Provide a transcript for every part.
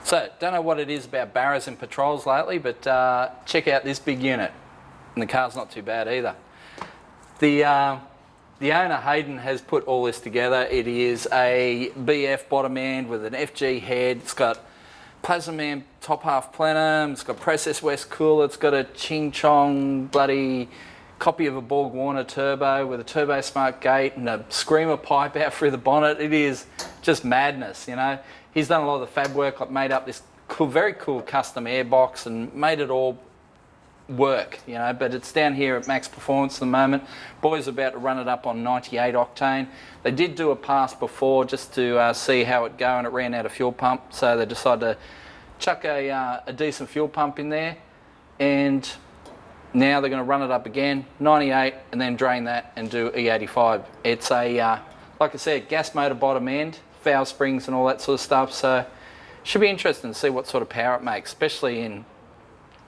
So, don't know what it is about Barras and Patrols lately, but check out this big unit. And the car's not too bad either. The owner, Hayden, has put all this together. It is a BF bottom end with an FG head. It's got Plasma Man top half plenum. It's got Process West cooler. It's got a Ching Chong bloody copy of a Borg Warner turbo with a Turbo Smart gate and a screamer pipe out through the bonnet. It is just madness, you know. He's done a lot of the fab work, like made up this cool, very cool custom airbox and made it all work, you know, but it's down here at max performance at the moment. Boys are about to run it up on 98 octane. They did do a pass before just to see how it'd go, and it ran out of fuel pump, so they decided to chuck a decent fuel pump in there, and now they're going to run it up again, 98, and then drain that and do E85. It's a, like I said, gas motor bottom end, valve springs and all that sort of stuff, so should be interesting to see what sort of power it makes, especially in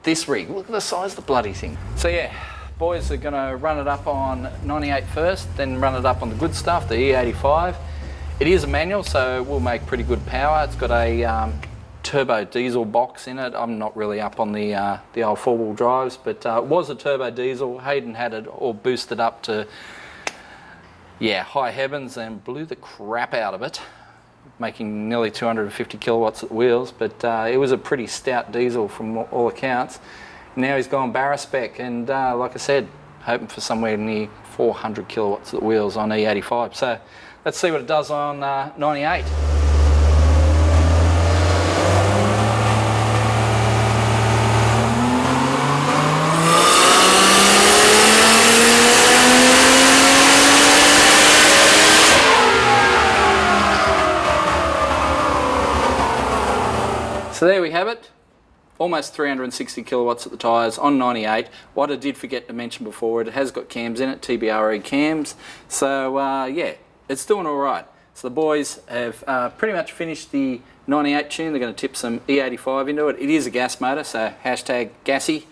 this rig. Look at the size of the bloody thing. So yeah, boys are going to run it up on 98 first, then run it up on the good stuff, the E85. It is a manual, so it will make pretty good power. It's got a turbo diesel box in it. I'm not really up on the old four-wheel drives, but it was a turbo diesel. Hayden had it all boosted up to, yeah, high heavens and blew the crap out of it, making nearly 250 kilowatts at the wheels, but it was a pretty stout diesel from all accounts. Now he's gone Barra spec, and like I said, hoping for somewhere near 400 kilowatts at the wheels on E85. So let's see what it does on 98. So there we have it, almost 360 kilowatts at the tyres on 98. What I did forget to mention before, it has got cams in it, TBRE cams, so yeah, it's doing all right. So the boys have pretty much finished the 98 tune. They're going to tip some E85 into it. It is a gas motor, so hashtag gassy,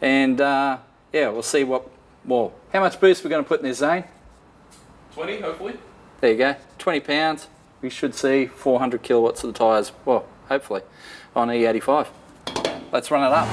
and yeah, we'll see what, well, how much boost we're going to put in this, Zane? 20, hopefully. There you go, 20 pounds. We should see 400 kilowatts of the tyres, well, hopefully, on E85. Let's run it up.